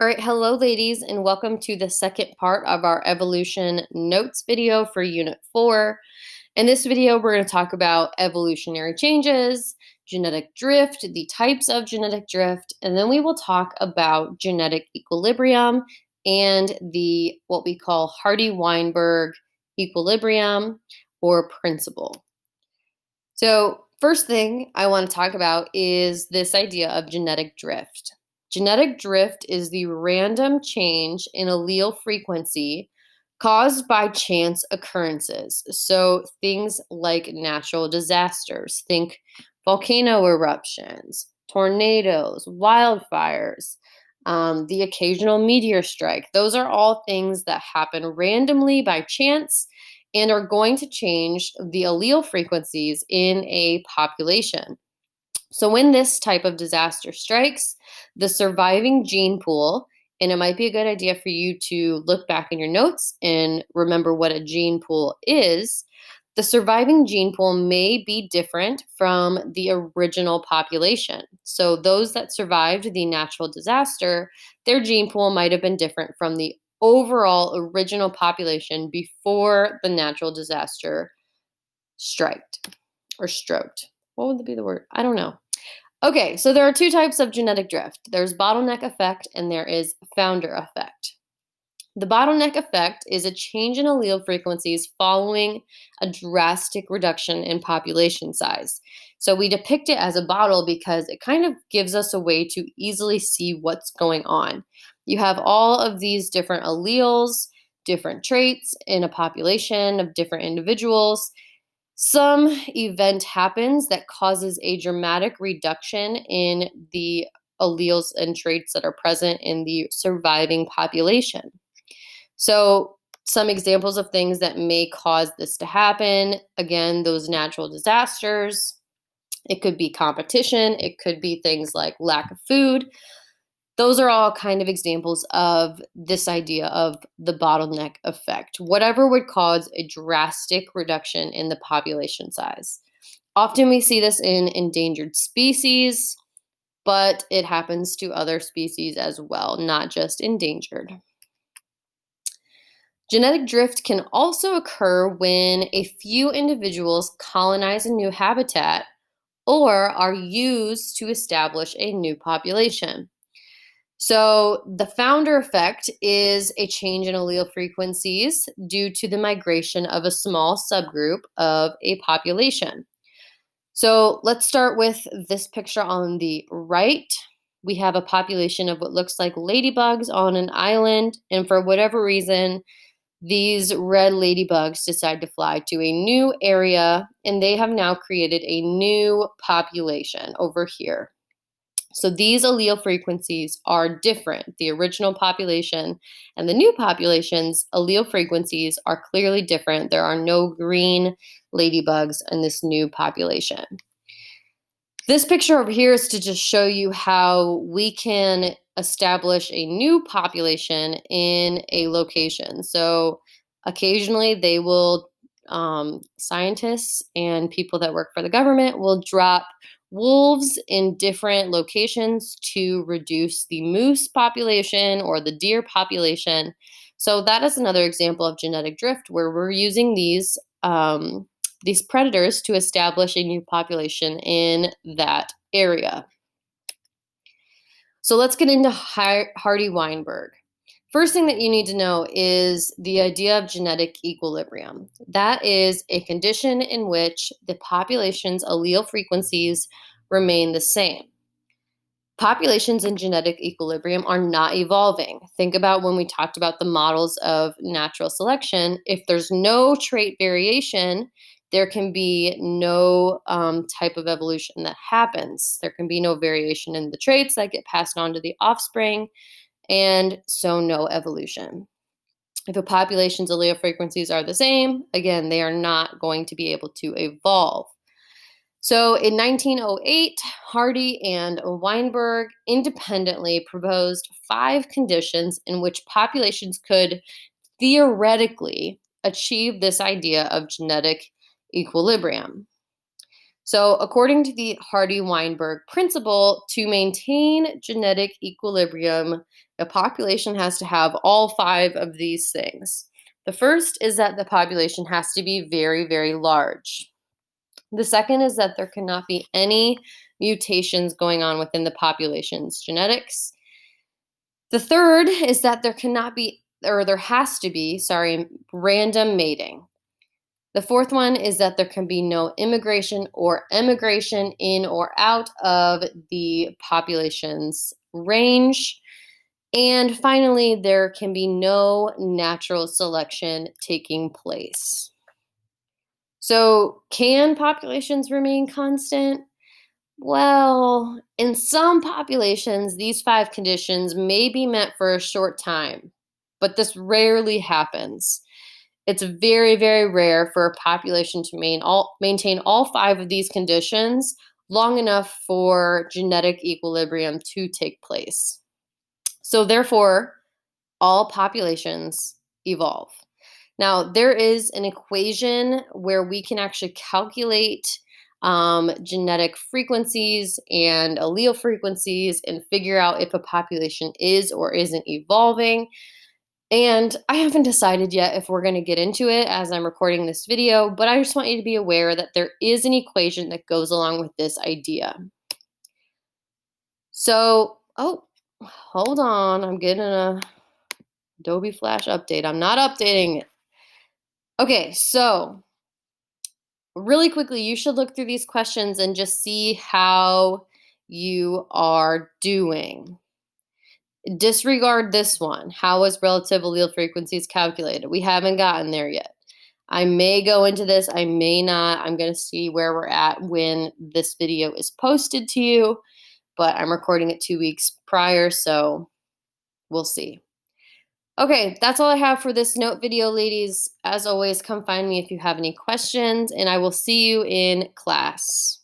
All right, hello ladies, and welcome to the second part of our evolution notes video for Unit 4. In this video, we're going to talk about evolutionary changes, genetic drift, the types of genetic drift, and then we will talk about genetic equilibrium and the what we call Hardy-Weinberg equilibrium or principle. So, first thing I want to talk about is this idea of genetic drift. Genetic drift is the random change in allele frequency caused by chance occurrences. So, things like natural disasters, think volcano eruptions, tornadoes, wildfires, the occasional meteor strike. Those are all things that happen randomly by chance and are going to change the allele frequencies in a population. So, when this type of disaster strikes, the surviving gene pool, and it might be a good idea for you to look back in your notes and remember what a gene pool is. The surviving gene pool may be different from the original population. So, those that survived the natural disaster, their gene pool might have been different from the overall original population before the natural disaster striked or stroked. What would be the word? I don't know. Okay, so there are two types of genetic drift. There's bottleneck effect and there is founder effect. The bottleneck effect is a change in allele frequencies following a drastic reduction in population size. So we depict it as a bottle because it kind of gives us a way to easily see what's going on. You have all of these different alleles, different traits in a population of different individuals. Some event happens that causes a dramatic reduction in the alleles and traits that are present in the surviving population. So, some examples of things that may cause this to happen, again, those natural disasters. It could be competition, it could be things like lack of food. Those are all kind of examples of this idea of the bottleneck effect. Whatever would cause a drastic reduction in the population size. Often we see this in endangered species, but it happens to other species as well, not just endangered. Genetic drift can also occur when a few individuals colonize a new habitat or are used to establish a new population. So, the founder effect is a change in allele frequencies due to the migration of a small subgroup of a population. So, let's start with this picture on the right. We have a population of what looks like ladybugs on an island, and for whatever reason, these red ladybugs decide to fly to a new area, and they have now created a new population over here. So these allele frequencies are different. The original population and the new population's allele frequencies are clearly different. There are no green ladybugs in this new population. This picture over here is to just show you how we can establish a new population in a location. So occasionally they will, scientists and people that work for the government will drop wolves in different locations to reduce the moose population or the deer population. So that is another example of genetic drift where we're using these predators to establish a new population in that area. So let's get into Hardy-Weinberg. First thing that you need to know is the idea of genetic equilibrium. That is a condition in which the population's allele frequencies remain the same. Populations in genetic equilibrium are not evolving. Think about when we talked about the models of natural selection. If there's no trait variation, there can be no type of evolution that happens. There can be no variation in the traits that get passed on to the offspring, and so no evolution. If a population's allele frequencies are the same, again, they are not going to be able to evolve. So in 1908, Hardy and Weinberg independently proposed 5 conditions in which populations could theoretically achieve this idea of genetic equilibrium. So, according to the Hardy-Weinberg principle, to maintain genetic equilibrium, a population has to have all five of these things. The first is that the population has to be very, very large. The second is that there cannot be any mutations going on within the population's genetics. The third is that there cannot be, or there has to be, sorry, random mating. The fourth one is that there can be no immigration or emigration in or out of the population's range. And finally, there can be no natural selection taking place. So, can populations remain constant? Well, in some populations, these five conditions may be met for a short time, but this rarely happens. It's very, very rare for a population to maintain all five of these conditions long enough for genetic equilibrium to take place. So, therefore, all populations evolve. Now, there is an equation where we can actually calculate genetic frequencies and allele frequencies and figure out if a population is or isn't evolving. And I haven't decided yet if we're going to get into it as I'm recording this video, but I just want you to be aware that there is an equation that goes along with this idea. So, oh, hold on. I'm getting a Adobe Flash update. I'm not updating it. Okay, so really quickly, you should look through these questions and just see how you are doing. Disregard this one. How was relative allele frequencies calculated? We haven't gotten there yet. I may go into this, I may not. I'm going to see where we're at when this video is posted to you, but I'm recording it 2 weeks prior, so we'll see. Okay, that's all I have for this note video, ladies. As always, come find me if you have any questions, and I will see you in class.